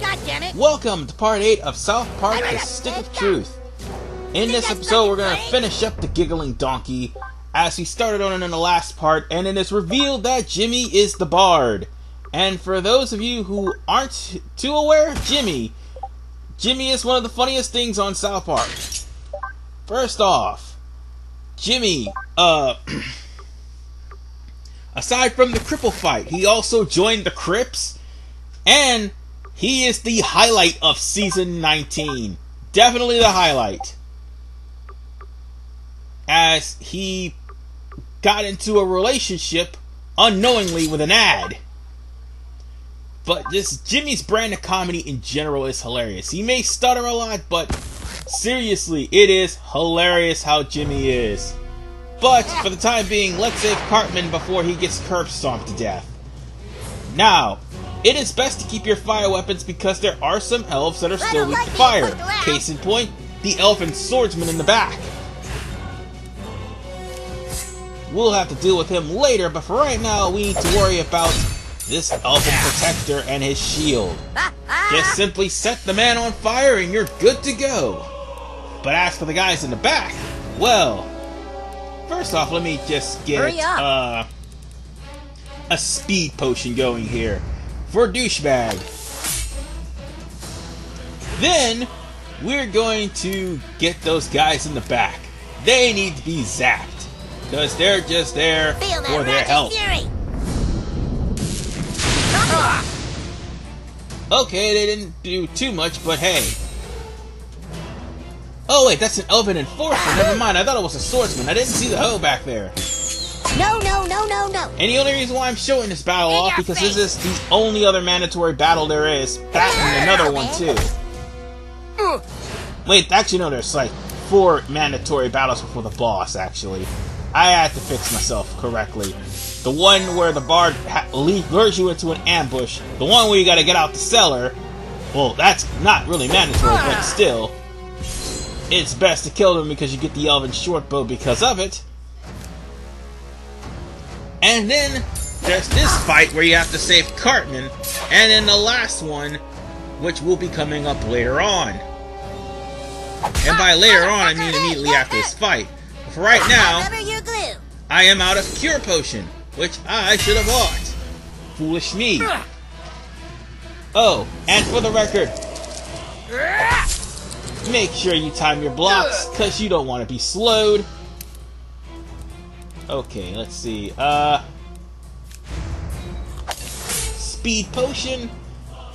not, damn it! Welcome to part 8 of South Park: The Stick of Truth. In this episode, we're going to finish up the giggling donkey, as we started on in the last part, and it is revealed that Jimmy is the bard. And for those of you who aren't too aware, Jimmy is one of the funniest things on South Park. First off, Jimmy, aside from the cripple fight, he also joined the Crips, and he is the highlight of Season 19. Definitely the highlight. As he got into a relationship unknowingly with an ad. But just Jimmy's brand of comedy in general is hilarious. He may stutter a lot, but seriously, it is hilarious how Jimmy is. But for the time being, let's save Cartman before he gets curb stomped to death. Now, it is best to keep your fire weapons because there are some elves that are still weak to fire. Case in point, the elven swordsman in the back. We'll have to deal with him later, but for right now, we need to worry about this elven protector and his shield. Just simply set the man on fire and you're good to go. But as for the guys in the back, well, first off, let me just get a speed potion going here for Douchebag. Then we're going to get those guys in the back. They need to be zapped because they're just there for their help. Okay, they didn't do too much, but hey. Oh wait, that's an elven enforcer. Never mind, I thought it was a swordsman. I didn't see the hoe back there. No. And the only reason why I'm showing this battle off because this is the only other mandatory battle there is. That and another one too. Wait, actually no, there's like 4 mandatory battles before the boss, actually. I had to fix myself correctly. The one where the bard lures you into an ambush. The one where you gotta get out the cellar. Well, that's not really mandatory, but still. It's best to kill them because you get the elven short bow because of it. And then there's this fight where you have to save Cartman. And then the last one, which will be coming up later on. And by later on, I mean immediately after this fight. But for right now, I am out of cure potion, which I should have bought. Foolish me. Oh, and for the record, make sure you time your blocks, because you don't want to be slowed. Okay, let's see. Speed potion.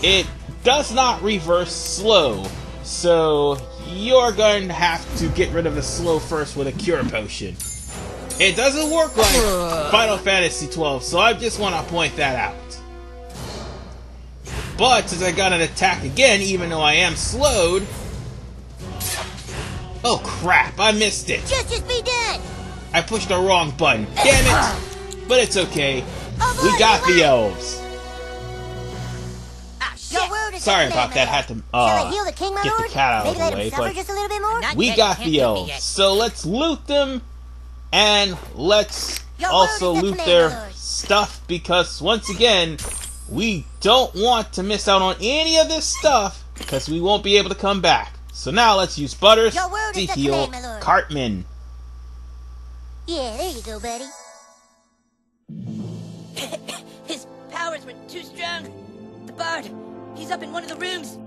It does not reverse slow, so you're going to have to get rid of the slow first with a cure potion. It doesn't work like Final Fantasy XII, so I just want to point that out. But since I got an attack again, even though I am slowed... Oh crap, I missed it. Justice be done. I pushed the wrong button. Damn it! But it's okay. We got the elves. Sorry about that. Had to get the cat out of the way, but we got the elves. So let's loot them, and let's also loot their stuff because once again, we don't want to miss out on any of this stuff because we won't be able to come back. So now let's use Butters to heal Cartman. Yeah, there you go, buddy. His powers were too strong. The bard, he's up in one of the rooms.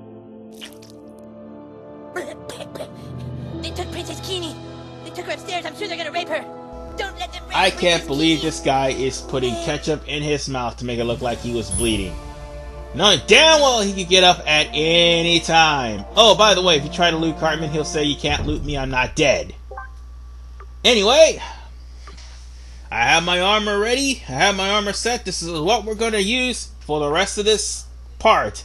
They took Princess Keene. They took her upstairs. I'm sure they're gonna rape her. Don't let them rape I can't Princess believe Keene. this guy is putting ketchup in his mouth to make it look like he was bleeding. Knowing damn well he could get up at any time. Oh, by the way, if you try to loot Cartman, he'll say, "You can't loot me, I'm not dead." Anyway, I have my armor ready. I have my armor set. This is what we're going to use for the rest of this part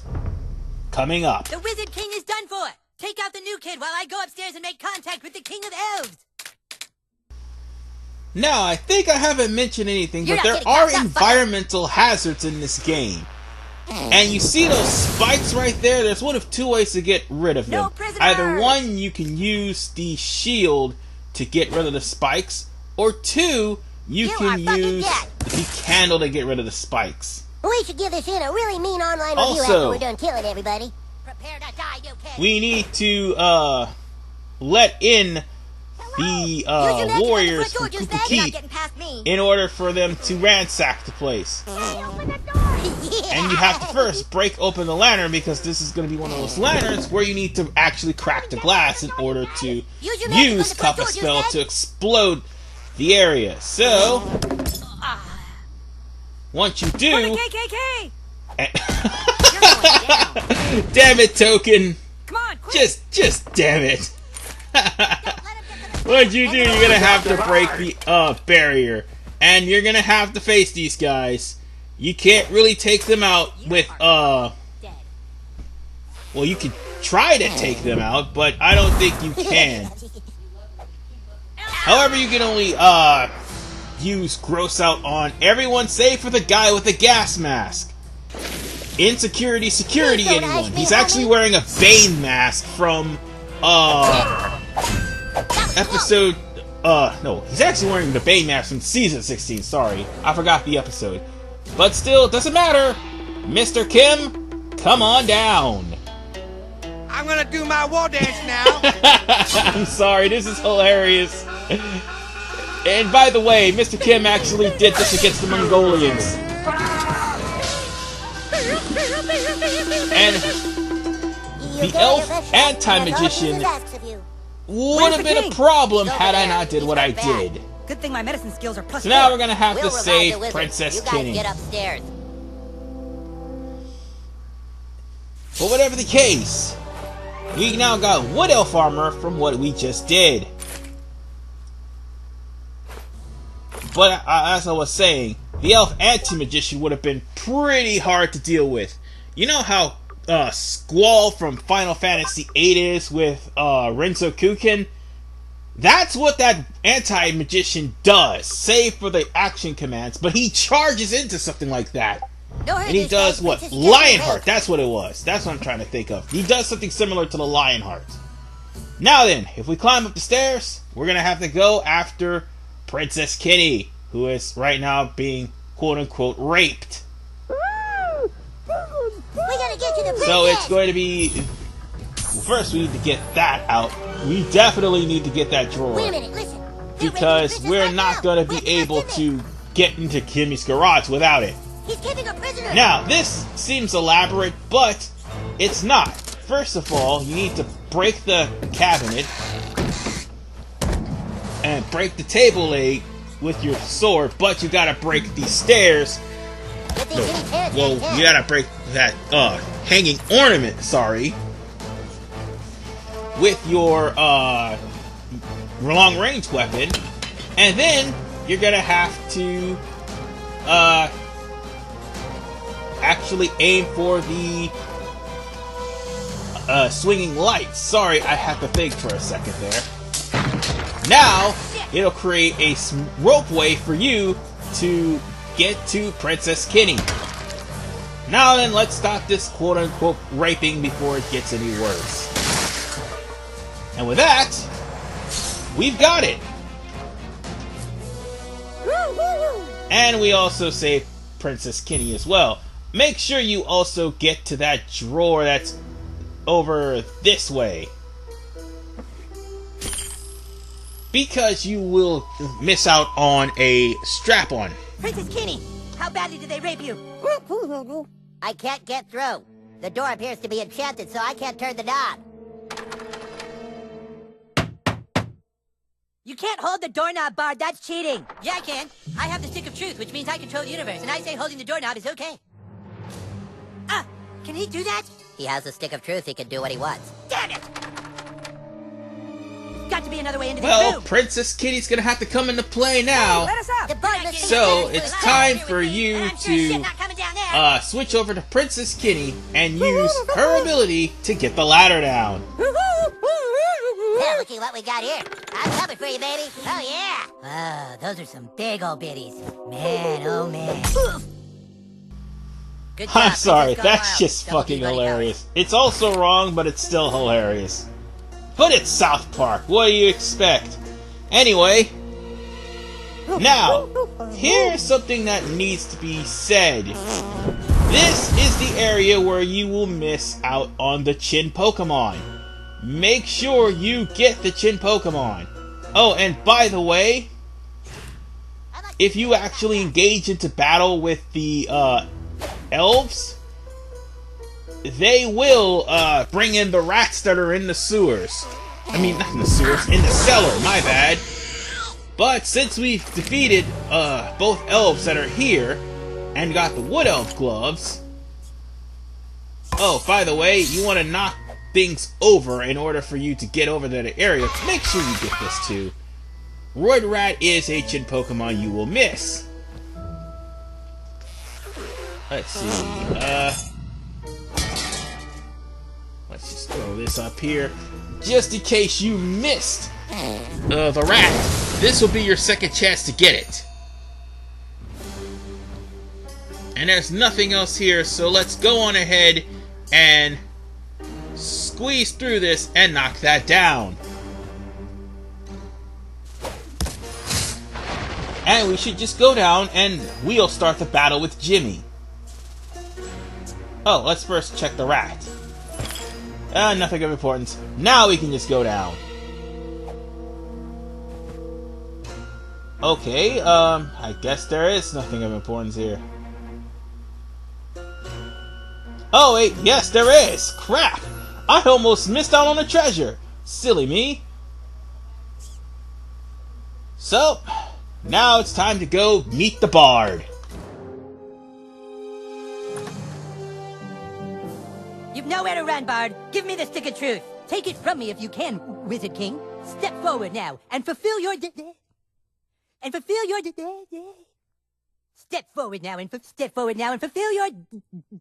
coming up. The Wizard King is done for. Take out the new kid while I go upstairs and make contact with the King of Elves. Now, I think I haven't mentioned anything, but there are environmental hazards in this game. And you see those spikes right there? There's one of 2 ways to get rid of them. Either one, you can use the shield to get rid of the spikes, or 2, you can use the candle to get rid of the spikes. We should give this in a really mean online review Also, after we're done killing everybody. Prepare to die, you kid. we need to let in the warriors from You're not Kupaki getting past me. in order for them to ransack the place. Hey, open the door. And you have to first break open the lantern, because this is going to be one of those lanterns where you need to actually crack the glass in order to use Kappa spell to explode the area. So, once you do... KKK! Damn it, Token! Come on, quick! Just damn it! What you do, you're gonna have to break the barrier, and you're gonna have to face these guys. You can't really take them out with well, you can try to take them out, but I don't think you can. However, you can only use gross out on everyone save for the guy with the gas mask. Insecurity, security, anyone. He's actually wearing a Bane mask from episode no, he's actually wearing the Bane mask from season 16, sorry. I forgot the episode. But still, doesn't matter. Mr. Kim, come on down. I'm gonna do my war dance now. I'm sorry, this is hilarious. And by the way, Mr. Kim actually did this against the Mongolians. And the elf anti-magician would have been a problem had I not did what I did. Good thing my medicine skills are plus So now 4. we're gonna have to We'll save revive the wizard. Princess You guys Kenny. get upstairs. But whatever the case, we now got wood elf armor from what we just did. But as I was saying, the elf anti-magician would have been pretty hard to deal with. You know how Squall from Final Fantasy VIII is with Renzo Kukin? That's what that anti-magician does, save for the action commands, but he charges into something like that. And he does what? Lionheart, that's what it was. That's what I'm trying to think of. He does something similar to the Lionheart. Now then, if we climb up the stairs, we're going to have to go after Princess Kenny, who is right now being quote-unquote raped. We gotta get you the princess. So it's going to be... First, we need to get that out. We definitely need to get that drawer. Wait a minute, listen. Because we're not going to be able to get into Kimmy's garage without it. He's keeping a prisoner. Now, this seems elaborate, but it's not. First of all, you need to break the cabinet and break the table leg with your sword, but you gotta break these stairs. Well, you gotta break that hanging ornament, sorry, with your long range weapon, and then you're gonna have to actually aim for the swinging lights. Sorry, I had to think for a second there. Now, it'll create a ropeway for you to get to Princess Kenny. Now then, let's stop this quote-unquote raping before it gets any worse. And with that, we've got it. And we also save Princess Kenny as well. Make sure you also get to that drawer that's over this way, because you will miss out on a strap-on. Princess Kenny, how badly did they rape you? I can't get through. The door appears to be enchanted, so I can't turn the knob. You can't hold the doorknob, Bard. That's cheating. Yeah, I can. I have the stick of truth, which means I control the universe, and I say holding the doorknob is okay. Ah, can he do that? He has a stick of truth. He can do what he wants. Damn it! There's got to be another way into this Well, room. Princess Kitty's gonna have to come into play now. Let us out. The bard must be So, standing it's for the time light. for you I'm sure shit to not coming down there. switch over to Princess Kitty and use her ability to get the ladder down. Well, looky what we got here. I'm coming for you, baby. Oh, yeah. Oh, those are some big old biddies. Man, oh man. Good job, I'm sorry, Princess that's Gone just Wild. fucking Double D, buddy, hilarious. It's also wrong, but it's still hilarious. But it's South Park, what do you expect? Anyway, now, here's something that needs to be said. this is the area where you will miss out on the Chin Pokemon. Make sure you get the Chin Pokemon. Oh, and by the way, if you actually engage into battle with the elves, they will bring in the rats that are in the sewers. I mean, not in the sewers, in the cellar, my bad. But since we've defeated both elves that are here, and got the Wood Elf gloves... Oh, by the way, you want to knock things over in order for you to get over to the area. Make sure you get this too. Roid Rat is a Chin Pokemon you will miss. Let's see, let's just throw this up here. Just in case you missed the rat, this will be your second chance to get it. And there's nothing else here, so let's go on ahead and squeeze through this and knock that down. And we should just go down and we'll start the battle with Jimmy. Oh, let's first check the rat. Nothing of importance. Now we can just go down. Okay, I guess there is nothing of importance here. Oh wait, yes there is! Crap! I almost missed out on the treasure! Silly me. So, now it's time to go meet the Bard. You've nowhere to run, Bard. Give me the stick of truth. Take it from me if you can, Wizard King. Step forward now and fulfill your Step forward now and fulfill your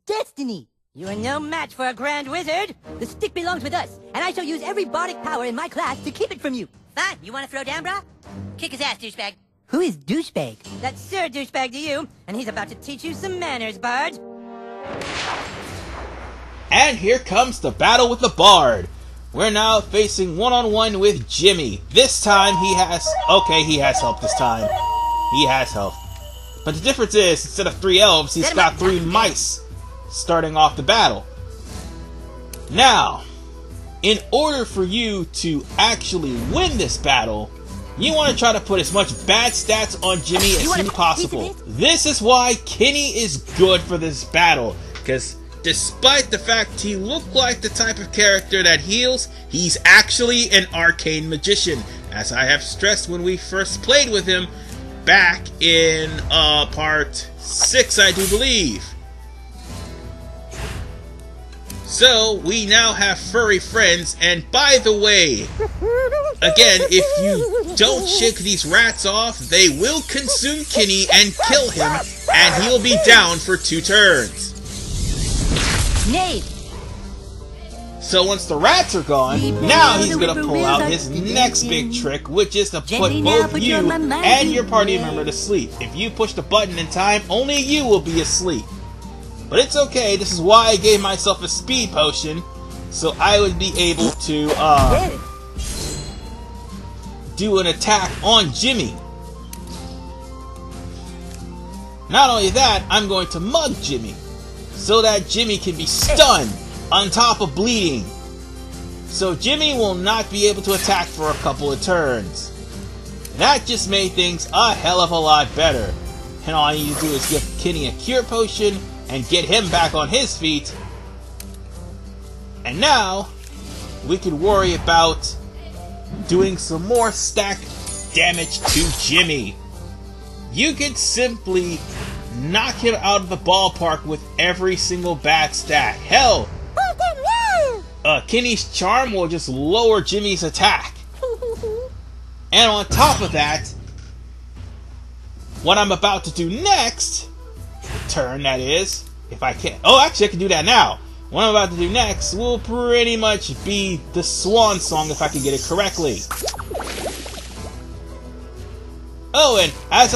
destiny. You are no match for a Grand Wizard. The stick belongs with us, and I shall use every bardic power in my class to keep it from you. Fine. You want to throw down, brah? Kick his ass, douchebag. Who is douchebag? That's Sir Douchebag to you, and he's about to teach you some manners, Bard. And here comes the battle with the Bard. We're now facing one-on-one with Jimmy. This time he has... Okay, he has help this time. He has help. But the difference is, instead of 3 elves, he's got 3 mice starting off the battle. Now, in order for you to actually win this battle, you want to try to put as much bad stats on Jimmy as soon as possible. This is why Kenny is good for this battle, because despite the fact he looked like the type of character that heals, he's actually an arcane magician, as I have stressed when we first played with him back in part 6, I do believe. So, we now have furry friends, and by the way, again, if you don't shake these rats off, they will consume Kenny and kill him, and he'll be down for 2 turns. Nate. So once the rats are gone, now he's gonna pull out his next big trick, which is to put both you and your party member to sleep. If you push the button in time, only you will be asleep. But it's okay, this is why I gave myself a speed potion, so I would be able to, do an attack on Jimmy. Not only that, I'm going to mug Jimmy, so that Jimmy can be stunned on top of bleeding. So Jimmy will not be able to attack for a couple of turns. That just made things a hell of a lot better. And all I need to do is give Kenny a cure potion and get him back on his feet. And now, we can worry about doing some more stack damage to Jimmy. You can simply knock him out of the ballpark with every single bad stat. Hell, Kenny's charm will just lower Jimmy's attack. And on top of that, what I'm about to do next, turn that is, if I can. Oh, actually I can do that now. What I'm about to do next will pretty much be the swan song if I can get it correctly. Oh, and as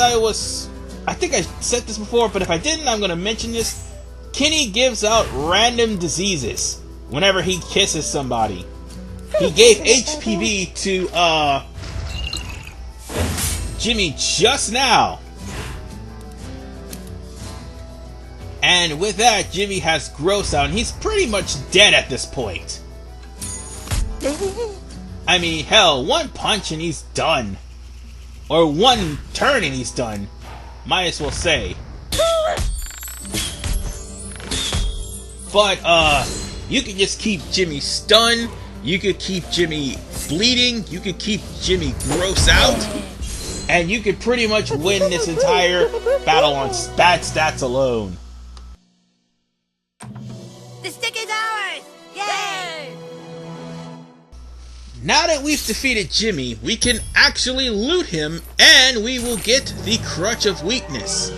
I think I said this before, but if I didn't, I'm going to mention this. Kenny gives out random diseases whenever he kisses somebody. He gave HPV to, Jimmy just now. And with that, Jimmy has gross out, and he's pretty much dead at this point. I mean, hell, one punch and he's done. Or one turn and he's done. Might as well say. But, you can just keep Jimmy stunned. You could keep Jimmy bleeding. You could keep Jimmy gross out. And you could pretty much win this entire battle on bad stats alone. The stick is ours! Yay! Now that we've defeated Jimmy, we can actually loot him, and we will get the Crutch of Weakness.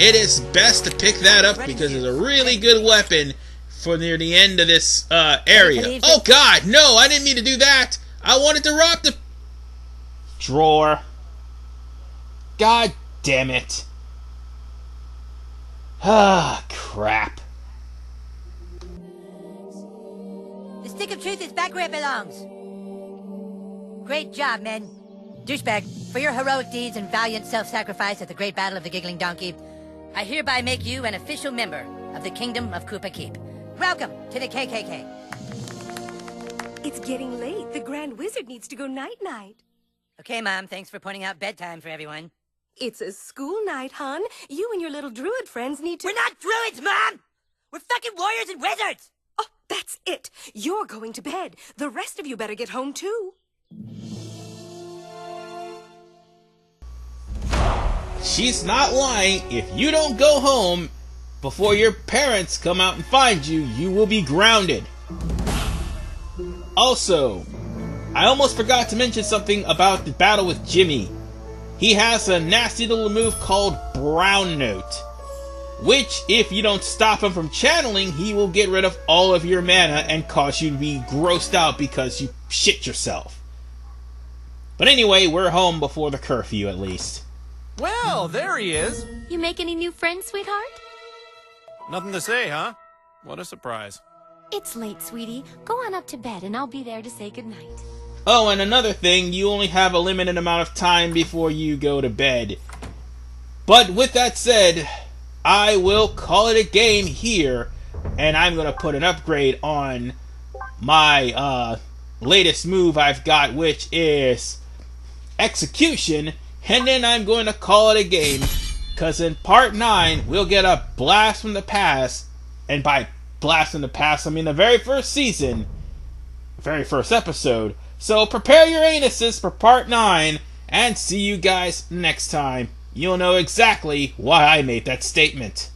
It is best to pick that up because it's a really good weapon for near the end of this area. Oh god, no, I didn't mean to do that! I wanted to rob the drawer. God damn it. Ah, crap. The stick of truth is back where it belongs. Great job, men. Douchebag, for your heroic deeds and valiant self-sacrifice at the Great Battle of the Giggling Donkey, I hereby make you an official member of the Kingdom of Koopa Keep. Welcome to the KKK. It's getting late. The Grand Wizard needs to go night-night. Okay, Mom, thanks for pointing out bedtime for everyone. It's a school night, hon. You and your little druid friends need to— We're not druids, Mom! We're fucking warriors and wizards! Oh, that's it. You're going to bed. The rest of you better get home, too. She's not lying. If you don't go home before your parents come out and find you, you will be grounded. Also, I almost forgot to mention something about the battle with Jimmy. He has a nasty little move called Brown Note, which, if you don't stop him from channeling, he will get rid of all of your mana and cause you to be grossed out because you shit yourself. But anyway, we're home before the curfew at least. Well, there he is. You make any new friends, sweetheart? Nothing to say, huh? What a surprise. It's late, sweetie. Go on up to bed, and I'll be there to say goodnight. Oh, and another thing, you only have a limited amount of time before you go to bed. But with that said, I will call it a game here, and I'm going to put an upgrade on my latest move I've got, which is Execution, and then I'm going to call it a game, because in Part 9, we'll get a Blast from the Past, and by Blast from the Past, I mean the very first season, very first episode. So prepare your anuses for Part 9, and see you guys next time. You'll know exactly why I made that statement.